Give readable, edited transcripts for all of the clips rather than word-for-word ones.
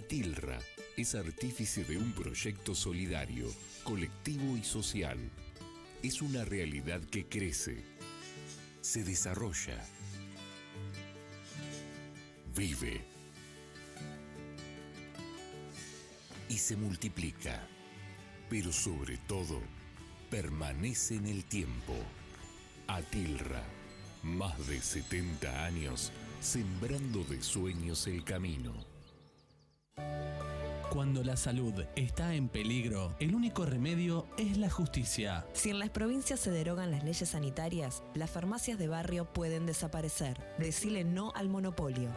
Atilra es artífice de un proyecto solidario, colectivo y social. Es una realidad que crece, se desarrolla, vive y se multiplica, pero sobre todo permanece en el tiempo. Atilra, más de 70 años sembrando de sueños el camino. Cuando la salud está en peligro, el único remedio es la justicia. Si en las provincias se derogan las leyes sanitarias, las farmacias de barrio pueden desaparecer. Decile no al monopolio.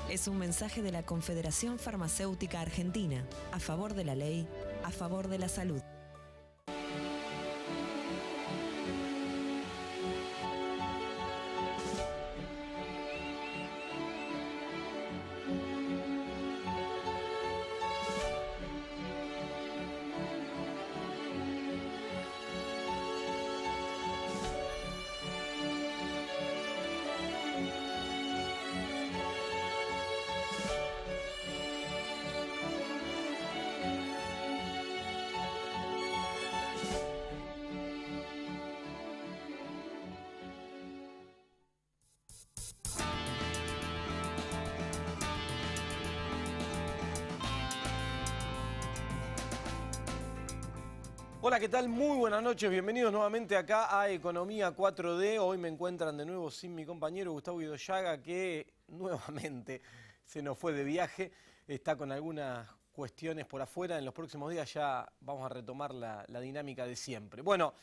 Es un mensaje de la Confederación Farmacéutica Argentina, a favor de la ley, a favor de la salud. Hola, ¿qué tal? Muy buenas noches, bienvenidos nuevamente acá a Economía 4D. Hoy me encuentran de nuevo sin mi compañero Gustavo Guidoyaga, que nuevamente se nos fue de viaje, está con algunas cuestiones por afuera. En los próximos días ya vamos a retomar la dinámica de siempre. Bueno,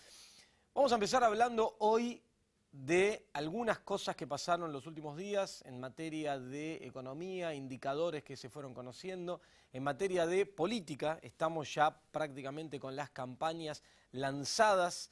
vamos a empezar hablando hoy de algunas cosas que pasaron los últimos días en materia de economía, indicadores que se fueron conociendo. En materia de política, estamos ya prácticamente con las campañas lanzadas.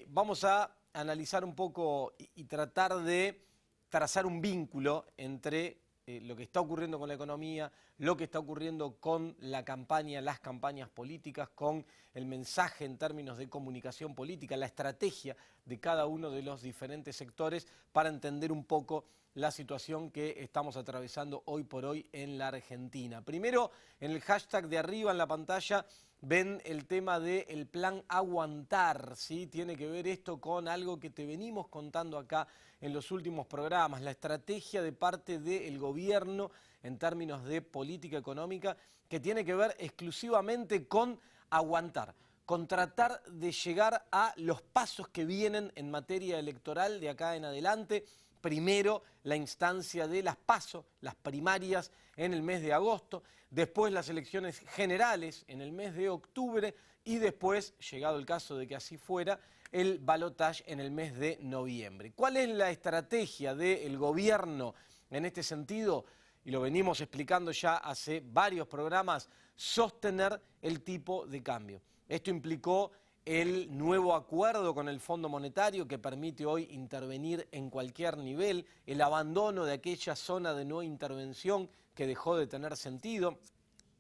Vamos a analizar un poco y tratar de trazar un vínculo entre lo que está ocurriendo con la economía, lo que está ocurriendo con la campaña, las campañas políticas, con el mensaje en términos de comunicación política, la estrategia de cada uno de los diferentes sectores para entender un poco la situación que estamos atravesando hoy por hoy en la Argentina. Primero, en el hashtag de arriba en la pantalla ven el tema del plan aguantar, ¿sí? Tiene que ver esto con algo que te venimos contando acá en los últimos programas, la estrategia de parte del gobierno en términos de política económica que tiene que ver exclusivamente con aguantar, con tratar de llegar a los pasos que vienen en materia electoral de acá en adelante. Primero, la instancia de las PASO, las primarias en el mes de agosto, después las elecciones generales en el mes de octubre y después, llegado el caso de que así fuera, el balotaje en el mes de noviembre. ¿Cuál es la estrategia del gobierno en este sentido? Y lo venimos explicando ya hace varios programas, sostener el tipo de cambio. Esto implicó el nuevo acuerdo con el Fondo Monetario que permite hoy intervenir en cualquier nivel, el abandono de aquella zona de no intervención que dejó de tener sentido.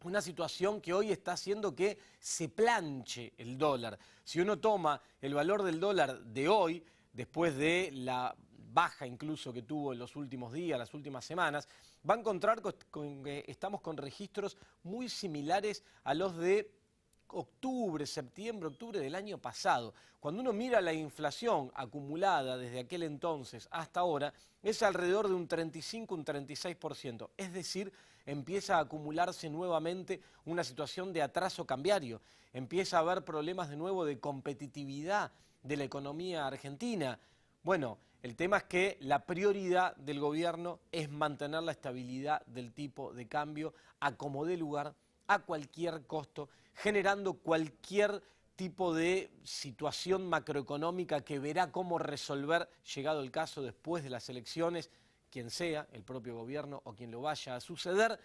Una situación que hoy está haciendo que se planche el dólar. Si uno toma el valor del dólar de hoy, después de la baja incluso que tuvo en los últimos días, las últimas semanas, va a encontrar que estamos con registros muy similares a los de septiembre, octubre del año pasado. Cuando uno mira la inflación acumulada desde aquel entonces hasta ahora, es alrededor de un 35, un 36%. Es decir, empieza a acumularse nuevamente una situación de atraso cambiario. Empieza a haber problemas de nuevo de competitividad de la economía argentina. Bueno, el tema es que la prioridad del gobierno es mantener la estabilidad del tipo de cambio a como dé lugar, a cualquier costo, generando cualquier tipo de situación macroeconómica que verá cómo resolver, llegado el caso después de las elecciones, quien sea, el propio gobierno o quien lo vaya a suceder,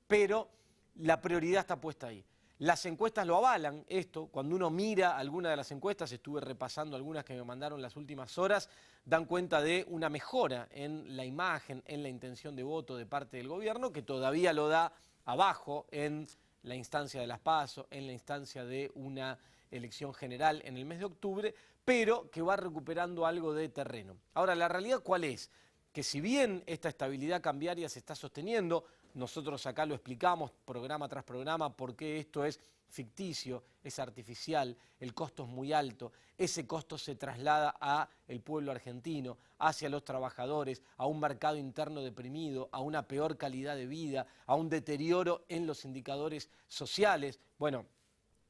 pero la prioridad está puesta ahí. Las encuestas lo avalan esto, cuando uno mira alguna de las encuestas, estuve repasando algunas que me mandaron las últimas horas, dan cuenta de una mejora en la imagen, en la intención de voto de parte del gobierno, que todavía lo da abajo en la instancia de las PASO, en la instancia de una elección general en el mes de octubre, pero que va recuperando algo de terreno. Ahora, la realidad ¿cuál es? que si bien esta estabilidad cambiaria se está sosteniendo, nosotros acá lo explicamos programa tras programa por qué esto es ficticio, es artificial, el costo es muy alto, ese costo se traslada al pueblo argentino, hacia los trabajadores, a un mercado interno deprimido, a una peor calidad de vida, a un deterioro en los indicadores sociales. Bueno,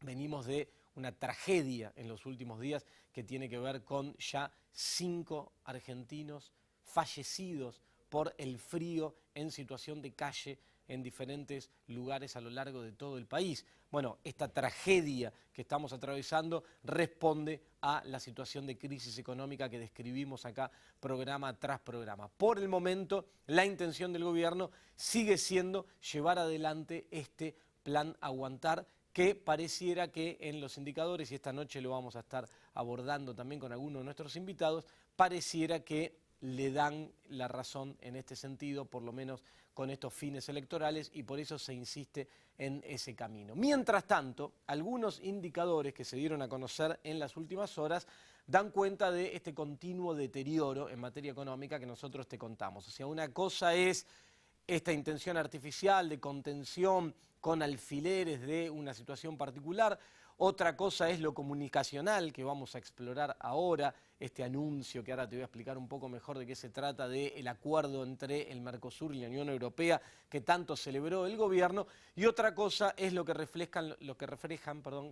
venimos de una tragedia en los últimos días que tiene que ver con ya 5 argentinos fallecidos por el frío en situación de calle en diferentes lugares a lo largo de todo el país. Bueno, esta tragedia que estamos atravesando responde a la situación de crisis económica que describimos acá programa tras programa. Por el momento, la intención del gobierno sigue siendo llevar adelante este plan Aguantar, que pareciera que en los indicadores, y esta noche lo vamos a estar abordando también con algunos de nuestros invitados, pareciera que le dan la razón en este sentido, por lo menos con estos fines electorales, y por eso se insiste en ese camino. Mientras tanto, algunos indicadores que se dieron a conocer en las últimas horas dan cuenta de este continuo deterioro en materia económica que nosotros te contamos. O sea, una cosa es esta intención artificial de contención con alfileres de una situación particular. Otra cosa es lo comunicacional, que vamos a explorar ahora, este anuncio que ahora te voy a explicar un poco mejor de qué se trata, del acuerdo entre el Mercosur y la Unión Europea, que tanto celebró el gobierno. Y otra cosa es lo que reflejan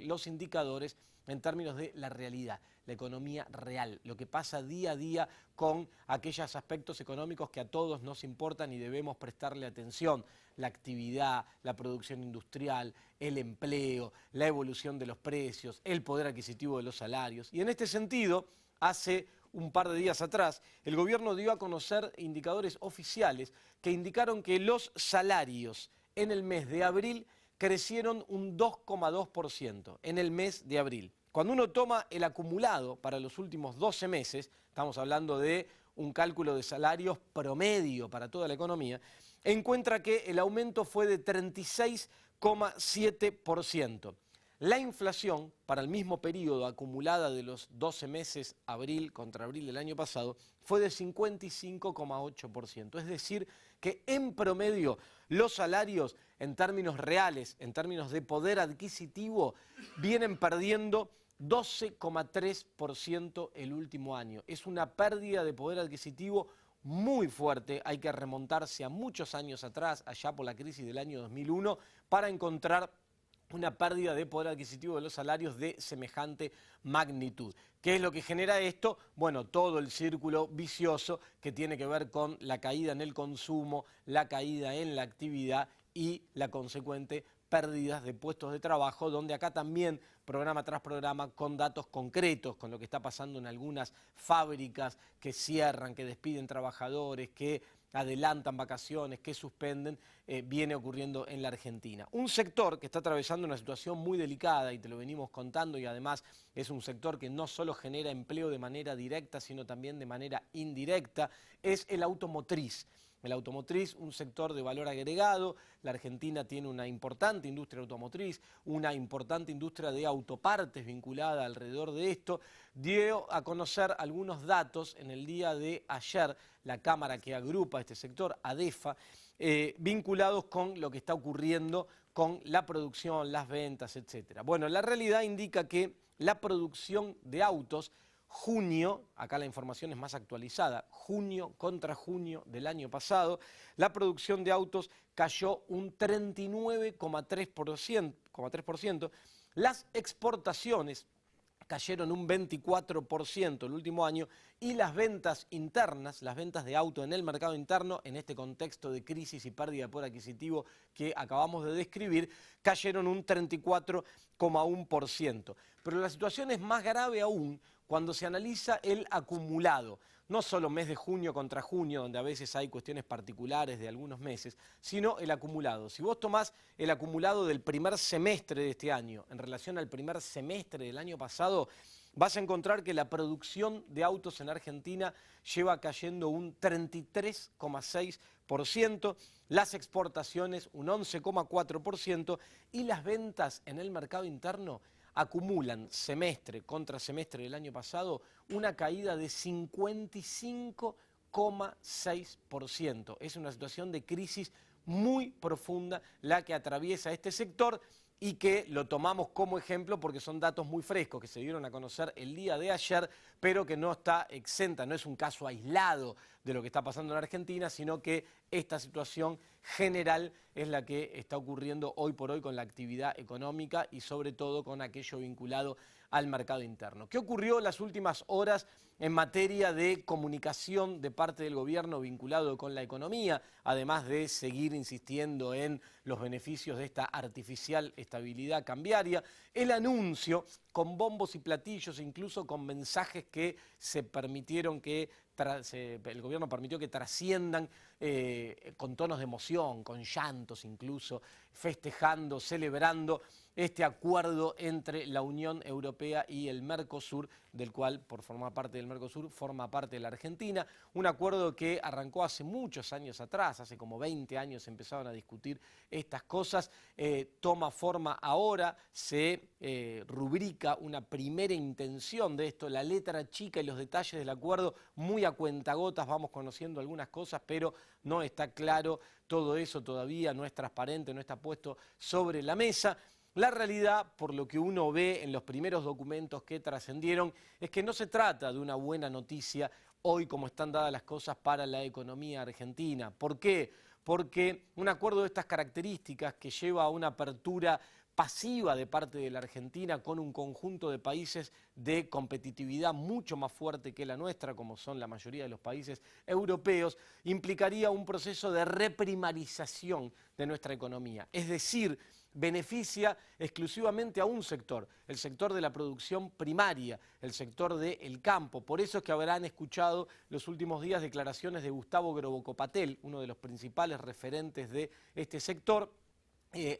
los indicadores en términos de la realidad, la economía real, lo que pasa día a día con aquellos aspectos económicos que a todos nos importan y debemos prestarle atención: la actividad, la producción industrial, el empleo, la evolución de los precios, el poder adquisitivo de los salarios. Y en este sentido, hace un par de días atrás, el gobierno dio a conocer indicadores oficiales que indicaron que los salarios en el mes de abril crecieron un 2,2% en el mes de abril. Cuando uno toma el acumulado para los últimos 12 meses, estamos hablando de un cálculo de salarios promedio para toda la economía, encuentra que el aumento fue de 36,7%. La inflación para el mismo periodo acumulada de los 12 meses, abril contra abril del año pasado, fue de 55,8%. Es decir, que en promedio los salarios en términos reales, en términos de poder adquisitivo, vienen perdiendo 12,3% el último año. Es una pérdida de poder adquisitivo muy fuerte. Hay que remontarse a muchos años atrás, allá por la crisis del año 2001, para encontrar una pérdida de poder adquisitivo de los salarios de semejante magnitud. ¿Qué es lo que genera esto? Bueno, todo el círculo vicioso que tiene que ver con la caída en el consumo, la caída en la actividad y la consecuente pérdidas de puestos de trabajo, donde acá también, programa tras programa, con datos concretos, con lo que está pasando en algunas fábricas que cierran, que despiden trabajadores, que adelantan vacaciones, que suspenden, viene ocurriendo en la Argentina. Un sector que está atravesando una situación muy delicada, y te lo venimos contando, y además es un sector que no solo genera empleo de manera directa, sino también de manera indirecta, es el automotriz. El automotriz, un sector de valor agregado. La Argentina tiene una importante industria automotriz, una importante industria de autopartes vinculada alrededor de esto. Dio a conocer algunos datos en el día de ayer la Cámara que agrupa este sector, ADEFA, vinculados con lo que está ocurriendo con la producción, las ventas, etc. Bueno, la realidad indica que la producción de autos, junio, acá la información es más actualizada, junio contra junio del año pasado, la producción de autos cayó un 39,3%, las exportaciones cayeron un 24% el último año, y las ventas internas, las ventas de auto en el mercado interno, en este contexto de crisis y pérdida de poder adquisitivo que acabamos de describir, cayeron un 34,1%. Pero la situación es más grave aún cuando se analiza el acumulado, no solo mes de junio contra junio, donde a veces hay cuestiones particulares de algunos meses, sino el acumulado. Si vos tomás el acumulado del primer semestre de este año en relación al primer semestre del año pasado, vas a encontrar que la producción de autos en Argentina lleva cayendo un 33,6%, las exportaciones un 11,4% y las ventas en el mercado interno acumulan semestre contra semestre del año pasado una caída de 55,8%. 6,6%. Es una situación de crisis muy profunda la que atraviesa este sector y que lo tomamos como ejemplo porque son datos muy frescos que se dieron a conocer el día de ayer, pero que no está exenta, no es un caso aislado de lo que está pasando en Argentina, sino que esta situación general es la que está ocurriendo hoy por hoy con la actividad económica y sobre todo con aquello vinculado al mercado interno. ¿Qué ocurrió en las últimas horas en materia de comunicación de parte del gobierno vinculado con la economía, además de seguir insistiendo en los beneficios de esta artificial estabilidad cambiaria? El anuncio con bombos y platillos, incluso con mensajes que se permitieron que el gobierno permitió que trasciendan con tonos de emoción, con llantos incluso, festejando, celebrando este acuerdo entre la Unión Europea y el Mercosur, del cual, por formar parte del Mercosur, forma parte de la Argentina. Un acuerdo que arrancó hace muchos años atrás, hace como 20 años empezaron a discutir estas cosas, toma forma ahora, se rubrica una primera intención de esto, la letra chica y los detalles del acuerdo muy a cuentagotas, vamos conociendo algunas cosas, pero no está claro todo eso todavía, no es transparente, no está puesto sobre la mesa. La realidad, por lo que uno ve en los primeros documentos que trascendieron, es que no se trata de una buena noticia hoy como están dadas las cosas para la economía argentina. ¿Por qué? Porque un acuerdo de estas características que lleva a una apertura pasiva de parte de la Argentina con un conjunto de países de competitividad mucho más fuerte que la nuestra, como son la mayoría de los países europeos, implicaría un proceso de reprimarización de nuestra economía. Es decir, beneficia exclusivamente a un sector, el sector de la producción primaria, el sector del campo. Por eso es que habrán escuchado los últimos días declaraciones de Gustavo Grobocopatel, uno de los principales referentes de este sector,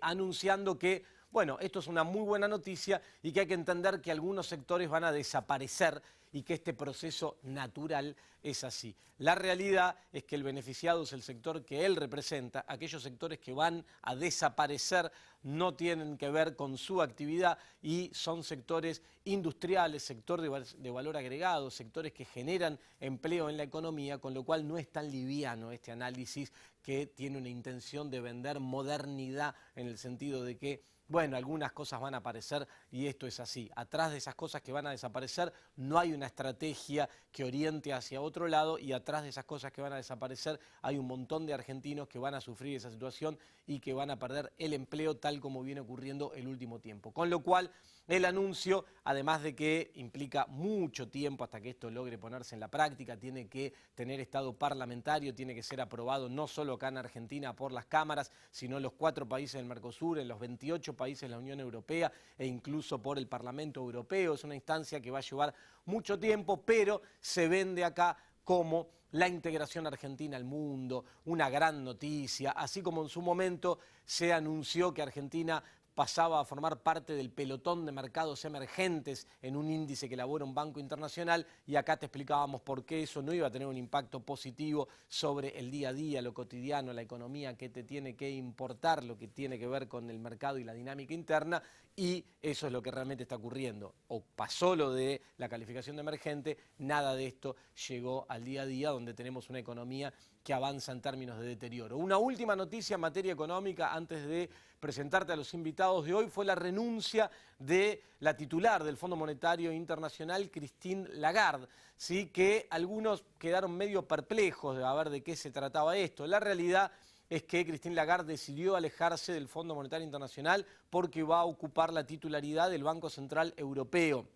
anunciando que, bueno, esto es una muy buena noticia y que hay que entender que algunos sectores van a desaparecer y que este proceso natural es así. La realidad es que el beneficiado es el sector que él representa. Aquellos sectores que van a desaparecer no tienen que ver con su actividad y son sectores industriales, sector de valor agregado, sectores que generan empleo en la economía, con lo cual no es tan liviano este análisis que tiene una intención de vender modernidad en el sentido de que, bueno, algunas cosas van a aparecer y esto es así. Atrás de esas cosas que van a desaparecer no hay una estrategia que oriente hacia otro lado y atrás de esas cosas que van a desaparecer hay un montón de argentinos que van a sufrir esa situación y que van a perder el empleo tal como viene ocurriendo el último tiempo. Con lo cual, el anuncio, además de que implica mucho tiempo hasta que esto logre ponerse en la práctica, tiene que tener estado parlamentario, tiene que ser aprobado no solo acá en Argentina por las cámaras, sino en los 4 países del Mercosur, en los 28 países de la Unión Europea e incluso por el Parlamento Europeo. Es una instancia que va a llevar mucho tiempo, pero se vende acá como la integración argentina al mundo, una gran noticia, así como en su momento se anunció que Argentina pasaba a formar parte del pelotón de mercados emergentes en un índice que elabora un banco internacional, y acá te explicábamos por qué eso no iba a tener un impacto positivo sobre el día a día, lo cotidiano, la economía que te tiene que importar, lo que tiene que ver con el mercado y la dinámica interna, y eso es lo que realmente está ocurriendo. O pasó lo de la calificación de emergente, nada de esto llegó al día a día, donde tenemos una economía que avanza en términos de deterioro. Una última noticia en materia económica antes de presentarte a los invitados de hoy fue la renuncia de la titular del Fondo Monetario Internacional, Christine Lagarde, ¿sí? Que algunos quedaron medio perplejos de a ver de qué se trataba esto. La realidad es que Christine Lagarde decidió alejarse del Fondo Monetario Internacional porque va a ocupar la titularidad del Banco Central Europeo.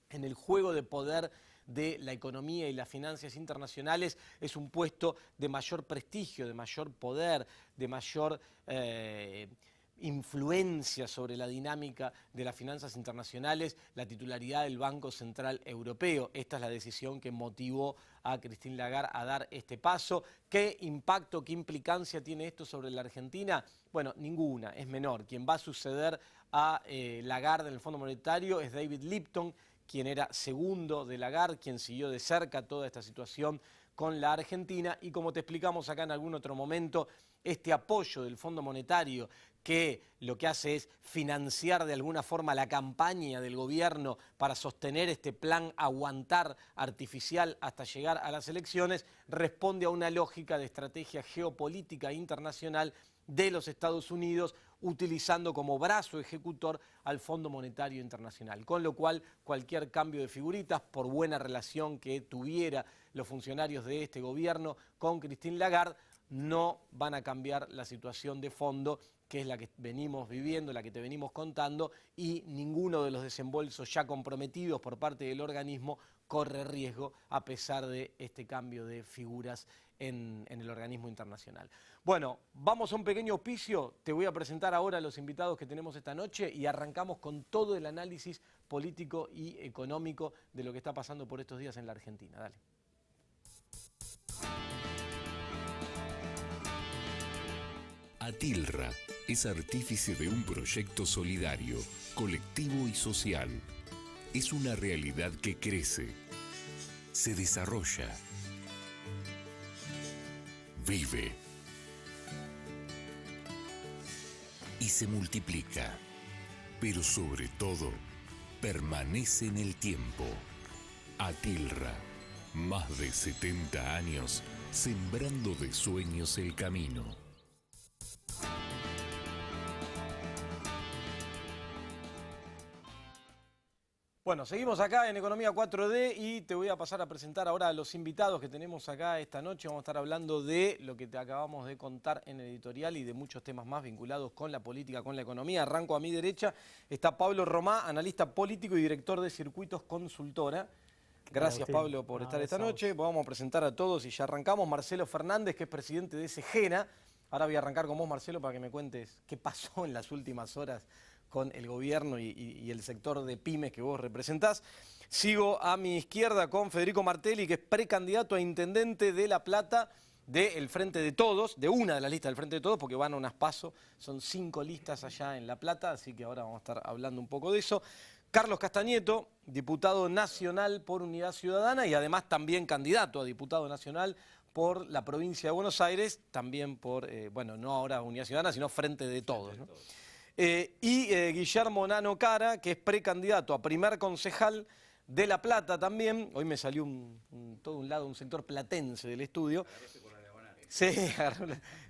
En el juego de poder de la economía y las finanzas internacionales es un puesto de mayor prestigio, de mayor poder, de mayor influencia sobre la dinámica de las finanzas internacionales, la titularidad del Banco Central Europeo. Esta es la decisión que motivó a Christine Lagarde a dar este paso. ¿Qué impacto, qué implicancia tiene esto sobre la Argentina? Bueno, ninguna, es menor. Quien va a suceder a Lagarde en el Fondo Monetario es David Lipton, quien era segundo de Lagarde, quien siguió de cerca toda esta situación con la Argentina, y como te explicamos acá en algún otro momento, este apoyo del Fondo Monetario que lo que hace es financiar de alguna forma la campaña del gobierno para sostener este plan aguantar artificial hasta llegar a las elecciones, responde a una lógica de estrategia geopolítica internacional de los Estados Unidos, utilizando como brazo ejecutor al Fondo Monetario Internacional. Con lo cual, cualquier cambio de figuritas, por buena relación que tuviera los funcionarios de este gobierno con Christine Lagarde, no van a cambiar la situación de fondo, que es la que venimos viviendo, la que te venimos contando, y ninguno de los desembolsos ya comprometidos por parte del organismo corre riesgo a pesar de este cambio de figuras en el organismo internacional. Bueno, vamos a un pequeño auspicio. Te voy a presentar ahora a los invitados que tenemos esta noche y arrancamos con todo el análisis político y económico de lo que está pasando por estos días en la Argentina. Dale. Atilra es artífice de un proyecto solidario, colectivo y social. Es una realidad que crece, se desarrolla, vive y se multiplica, pero sobre todo permanece en el tiempo. Atilra, más de 70 años sembrando de sueños el camino. Bueno, seguimos acá en Economía 4D y te voy a pasar a presentar ahora a los invitados que tenemos acá esta noche. Vamos a estar hablando de lo que te acabamos de contar en el editorial y de muchos temas más vinculados con la política, con la economía. Arranco a mi derecha, está Pablo Romá, analista político y director de Circuitos Consultora. Gracias, Pablo, por estar esta noche. Vamos a presentar a todos y ya arrancamos. Marcelo Fernández, que es presidente de SEGENA. Ahora voy a arrancar con vos, Marcelo, para que me cuentes qué pasó en las últimas horas con el gobierno y el sector de pymes que vos representás. Sigo a mi izquierda con Federico Martelli, que es precandidato a intendente de La Plata del Frente de Todos, de una de las listas del Frente de Todos, porque van a unas PASO, son 5 listas allá en La Plata, así que ahora vamos a estar hablando un poco de eso. Carlos Castañeto, diputado nacional por Unidad Ciudadana y además también candidato a diputado nacional por la provincia de Buenos Aires, también por, bueno, no ahora Unidad Ciudadana, sino Frente de Todos, ¿no? Guillermo Nano Cara, que es precandidato a primer concejal de La Plata también. Hoy me salió todo un lado, un sector platense del estudio. Sí,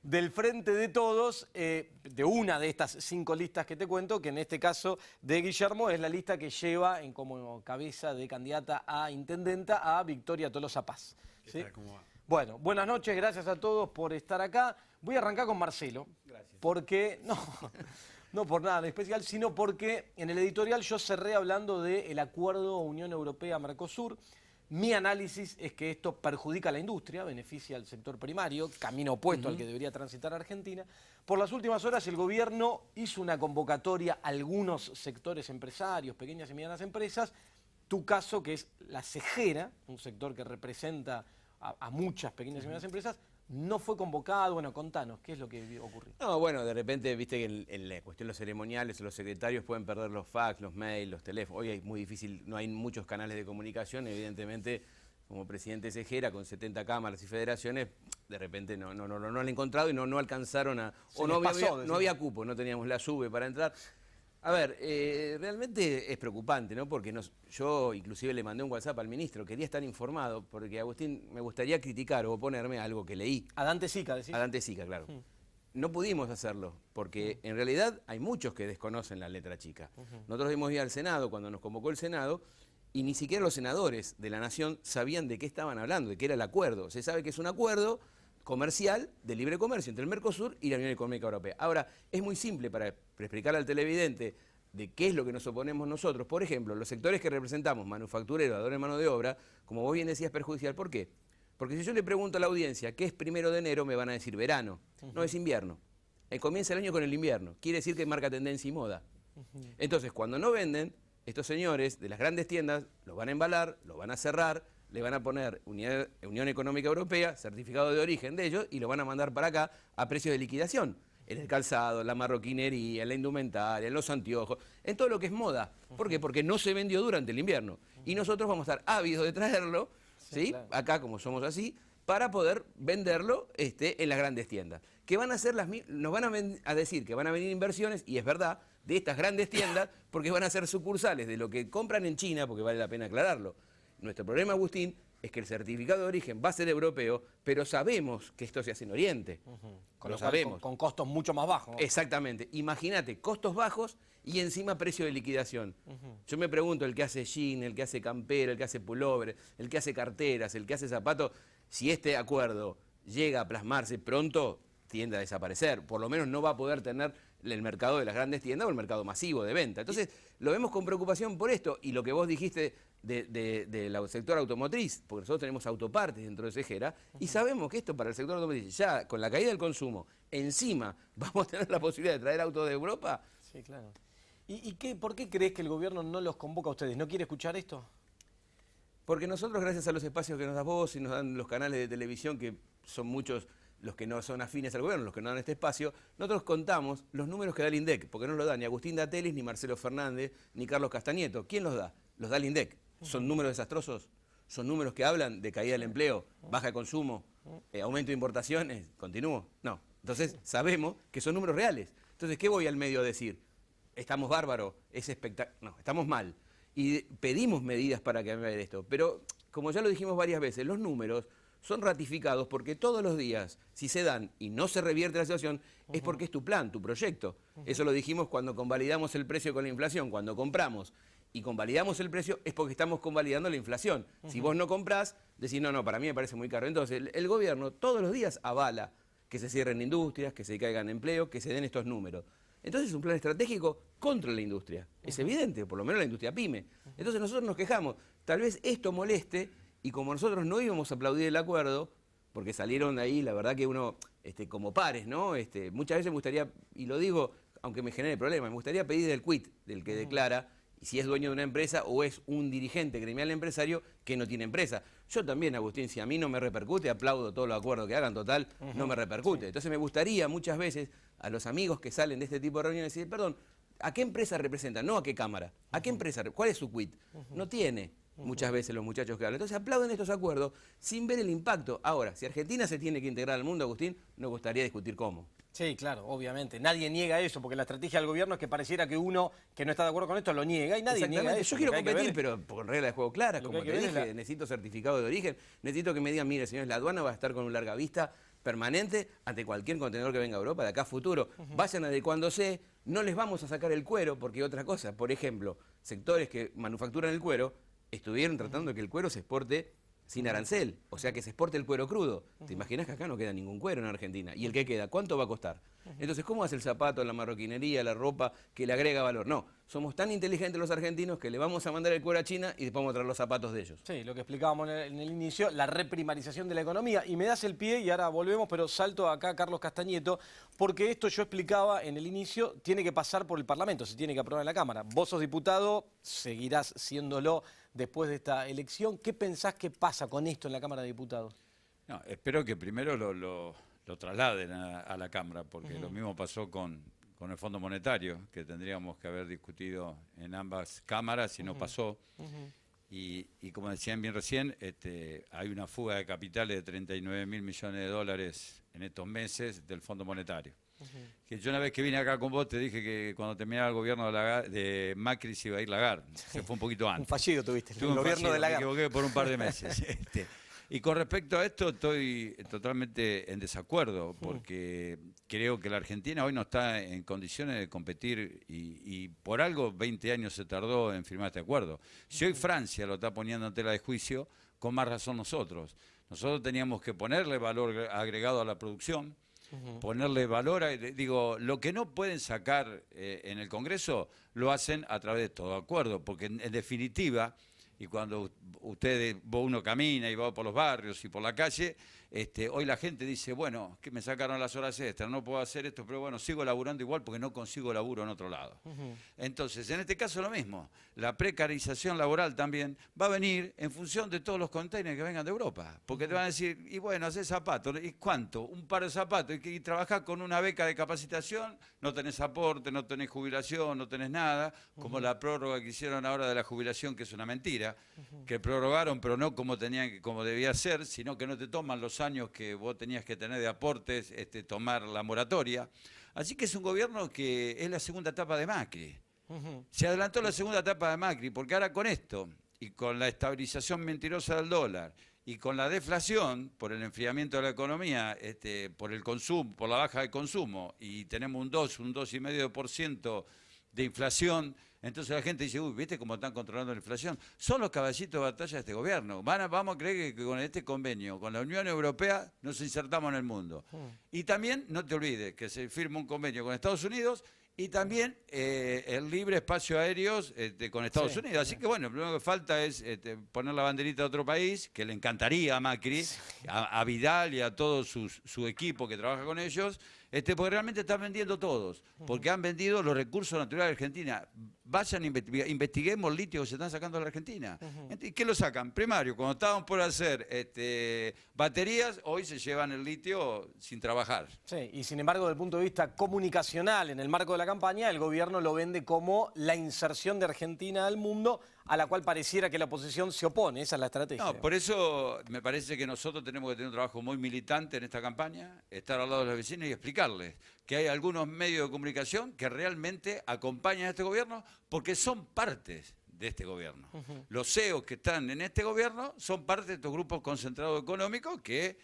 del Frente de Todos, de una de estas 5 listas que te cuento, que en este caso de Guillermo es la lista que lleva como cabeza de candidata a intendenta a Victoria Tolosa Paz. ¿Sí? ¿Cómo va? Bueno, buenas noches, gracias a todos por estar acá. Voy a arrancar con Marcelo, gracias. Porque no por nada en especial, sino porque en el editorial yo cerré hablando del acuerdo Unión Europea-Mercosur. Mi análisis es que esto perjudica a la industria, beneficia al sector primario, camino opuesto al que debería transitar Argentina. Por las últimas horas el gobierno hizo una convocatoria a algunos sectores empresarios, pequeñas y medianas empresas. Tu caso, que es la SEGENA, un sector que representa a muchas pequeñas y medianas empresas, no fue convocado. Bueno, contanos, ¿qué es lo que ocurrió? No, bueno, de repente, viste que en la cuestión de los ceremoniales, los secretarios pueden perder los fax, los mails, los teléfonos. Hoy es muy difícil, no hay muchos canales de comunicación, evidentemente, como presidente de SEGENA, con 70 cámaras y federaciones, de repente no lo han encontrado y no alcanzaron a... O no había cupo, no teníamos la SUBE para entrar. A ver, realmente es preocupante, ¿no? Porque yo inclusive le mandé un WhatsApp al ministro, quería estar informado, porque Agustín, me gustaría criticar o oponerme a algo que leí. A Dante Sica, decís. A Dante Sica, claro. No pudimos hacerlo, porque en realidad hay muchos que desconocen la letra chica. Nosotros hemos ido al Senado, cuando nos convocó el Senado, y ni siquiera los senadores de la Nación sabían de qué estaban hablando, de qué era el acuerdo. Se sabe que es un acuerdo comercial, de libre comercio entre el Mercosur y la Unión Económica Europea. Ahora, es muy simple para explicarle al televidente de qué es lo que nos oponemos nosotros. Por ejemplo, los sectores que representamos, manufactureros, dadores de mano de obra, como vos bien decías, perjudicial. ¿Por qué? Porque si yo le pregunto a la audiencia qué es 1 de enero, me van a decir verano, no es invierno. Comienza el año con el invierno, quiere decir que marca tendencia y moda. Entonces, cuando no venden, estos señores de las grandes tiendas los van a embalar, los van a cerrar, le van a poner Unión Económica Europea, certificado de origen de ellos, y lo van a mandar para acá a precios de liquidación. En el calzado, en la marroquinería, en la indumentaria, en los anteojos, en todo lo que es moda. ¿Por qué? Porque no se vendió durante el invierno. Y nosotros vamos a estar ávidos de traerlo, ¿sí? Claro. Acá, como somos así, para poder venderlo en las grandes tiendas. Que van a ser nos van a decir que van a venir inversiones, y es verdad, de estas grandes tiendas, porque van a ser sucursales de lo que compran en China, porque vale la pena aclararlo. Nuestro problema, Agustín, es que el certificado de origen va a ser europeo, pero sabemos que esto se hace en Oriente. Con lo lo cual, sabemos. con costos mucho más bajos. Exactamente. Imagínate, costos bajos y encima precio de liquidación. Yo me pregunto, el que hace jean, el que hace campera, el que hace pullover, el que hace carteras, el que hace zapatos, si este acuerdo llega a plasmarse pronto, tiende a desaparecer. Por lo menos no va a poder tener el mercado de las grandes tiendas o el mercado masivo de venta. Entonces, lo vemos con preocupación por esto. Y lo que vos dijiste del sector automotriz, porque nosotros tenemos autopartes dentro de Cejera, y sabemos que esto para el sector automotriz, ya con la caída del consumo, encima vamos a tener la posibilidad de traer autos de Europa. Sí, claro. ¿Y por qué crees que el gobierno no los convoca a ustedes? ¿No quiere escuchar esto? Porque nosotros, gracias a los espacios que nos das vos y nos dan los canales de televisión, que son muchos los que no son afines al gobierno, los que no dan este espacio, nosotros contamos los números que da el INDEC, porque no los da ni Agustín Datelis, ni Marcelo Fernández, ni Carlos Castañeto. ¿Quién los da? Los da el INDEC. ¿Son números desastrosos? ¿Son números que hablan de caída del empleo, baja de consumo, aumento de importaciones? ¿Continúo? No. Entonces sabemos que son números reales. Entonces, ¿qué voy al medio a decir? Estamos bárbaros, es espectacular. No, estamos mal. Y pedimos medidas para cambiar esto. Pero, como ya lo dijimos varias veces, los números son ratificados porque todos los días, si se dan y no se revierte la situación, es porque es tu plan, tu proyecto. Eso lo dijimos cuando convalidamos el precio con la inflación, cuando compramos y convalidamos el precio, es porque estamos convalidando la inflación. Si vos no comprás, decís, no, para mí me parece muy caro. Entonces, el gobierno todos los días avala que se cierren industrias, que se caigan empleos, que se den estos números. Entonces es un plan estratégico contra la industria. Es evidente, por lo menos la industria pyme. Entonces nosotros nos quejamos. Tal vez esto moleste, y como nosotros no íbamos a aplaudir el acuerdo, porque salieron de ahí, la verdad que uno, como pares, ¿no? Muchas veces me gustaría, y lo digo, aunque me genere problemas, me gustaría pedir el quit del que declara, y si es dueño de una empresa o es un dirigente gremial empresario que no tiene empresa. Yo también, Agustín, si a mí no me repercute, aplaudo todos los acuerdos que hagan, total, no me repercute. Entonces me gustaría muchas veces a los amigos que salen de este tipo de reuniones decir, perdón, ¿a qué empresa representa? No a qué cámara. ¿A qué empresa? ¿Cuál es su quit? No tiene muchas veces los muchachos que hablan. Entonces aplauden estos acuerdos sin ver el impacto. Ahora, si Argentina se tiene que integrar al mundo, Agustín, nos gustaría discutir cómo. Sí, claro, obviamente. Nadie niega eso, porque la estrategia del gobierno es que pareciera que uno que no está de acuerdo con esto lo niega y nadie niega eso. Yo quiero competir, pero con reglas de juego claras, como te dije, necesito certificado de origen, necesito que me digan, mire, señores, la aduana va a estar con un larga vista permanente ante cualquier contenedor que venga a Europa de acá a futuro. Vayan adecuándose, no les vamos a sacar el cuero, porque otra cosa, por ejemplo, sectores que manufacturan el cuero estuvieron tratando de que el cuero se exporte sin arancel, o sea que se exporte el cuero crudo. ¿Te imaginas que acá no queda ningún cuero en Argentina? ¿Y el que queda? ¿Cuánto va a costar? Entonces, ¿cómo hace el zapato, la marroquinería, la ropa que le agrega valor? No, somos tan inteligentes los argentinos que le vamos a mandar el cuero a China y después vamos a traer los zapatos de ellos. Sí, lo que explicábamos en el inicio, la reprimarización de la economía. Y me das el pie y ahora volvemos, pero salto acá a Carlos Castañeto, porque esto yo explicaba en el inicio, tiene que pasar por el Parlamento, se tiene que aprobar en la Cámara. Vos sos diputado, seguirás siéndolo después de esta elección. ¿Qué pensás que pasa con esto en la Cámara de Diputados? No, espero que primero lo trasladen a la Cámara, porque lo mismo pasó con el Fondo Monetario, que tendríamos que haber discutido en ambas cámaras y no pasó. Y como decían bien recién, hay una fuga de capitales de 39.000 millones de dólares en estos meses del Fondo Monetario. Que yo una vez que vine acá con vos te dije que cuando terminara el gobierno de Macri se iba a ir Lagarde. Se fue un poquito antes. Un fallido tuviste, el gobierno de Lagarde. Me equivoqué por un par de meses. Y con respecto a esto estoy totalmente en desacuerdo, porque creo que la Argentina hoy no está en condiciones de competir y por algo 20 años se tardó en firmar este acuerdo. Si hoy Francia lo está poniendo en tela de juicio, con más razón nosotros. Nosotros teníamos que ponerle valor agregado a la producción, ponerle valor, lo que no pueden sacar en el Congreso lo hacen a través de todo acuerdo, porque en definitiva, y cuando uno camina y va por los barrios y por la calle, hoy la gente dice, bueno, que me sacaron las horas extras, no puedo hacer esto, pero bueno, sigo laburando igual porque no consigo laburo en otro lado. Entonces, en este caso lo mismo, la precarización laboral también va a venir en función de todos los containers que vengan de Europa, porque te van a decir, y bueno, haces zapatos, ¿y cuánto? Un par de zapatos, y trabajás con una beca de capacitación, no tenés aporte, no tenés jubilación, no tenés nada, como la prórroga que hicieron ahora de la jubilación, que es una mentira, que el prorrogaron, pero no como como debía ser, sino que no te toman los años que vos tenías que tener de aportes, tomar la moratoria. Así que es un gobierno que es la segunda etapa de Macri. Se adelantó la segunda etapa de Macri, porque ahora con esto, y con la estabilización mentirosa del dólar, y con la deflación, por el enfriamiento de la economía, por el consumo, por la baja de consumo, y tenemos un 2,5% de inflación, entonces la gente dice, uy, ¿viste cómo están controlando la inflación? Son los caballitos de batalla de este gobierno. Vamos a creer que con este convenio, con la Unión Europea, nos insertamos en el mundo. Y también, no te olvides, que se firma un convenio con Estados Unidos y también el libre espacio aéreo con Estados Unidos. Así que bueno, lo primero que falta es poner la banderita de otro país, que le encantaría a Macri, a Vidal y a todo su equipo que trabaja con ellos, porque realmente están vendiendo todos, porque han vendido los recursos naturales de Argentina. Vayan, investiguemos el litio que se están sacando de la Argentina. ¿Y qué lo sacan? Primario, cuando estaban por hacer baterías, hoy se llevan el litio sin trabajar. Sí, y sin embargo, desde el punto de vista comunicacional, en el marco de la campaña, el gobierno lo vende como la inserción de Argentina al mundo, a la cual pareciera que la oposición se opone. Esa es la estrategia. No, por eso me parece que nosotros tenemos que tener un trabajo muy militante en esta campaña, estar al lado de los vecinos y explicarles que hay algunos medios de comunicación que realmente acompañan a este gobierno porque son partes de este gobierno. Los CEOs que están en este gobierno son parte de estos grupos concentrados económicos que,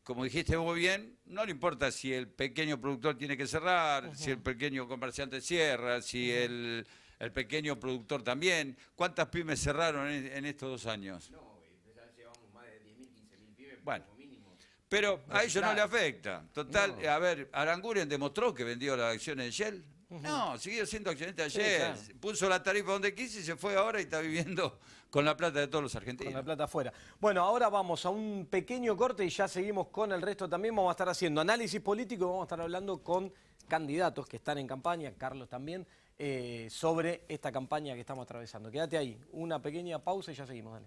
como dijiste muy bien, no le importa si el pequeño productor tiene que cerrar, si el pequeño comerciante cierra, si el pequeño productor también. ¿Cuántas pymes cerraron en estos 2 años? No, ya llevamos más de 10.000, 15.000 pymes bueno, como mínimo. Pero a ellos no le afecta. Total, a ver, Aranguren demostró que vendió las acciones de Shell. No, siguió siendo accionista de Shell. Claro. Puso la tarifa donde quiso y se fue ahora y está viviendo con la plata de todos los argentinos. Con la plata afuera. Bueno, ahora vamos a un pequeño corte y ya seguimos con el resto también. Vamos a estar haciendo análisis político y vamos a estar hablando con candidatos que están en campaña, Carlos también, sobre esta campaña que estamos atravesando. Quédate ahí, una pequeña pausa y ya seguimos, dale.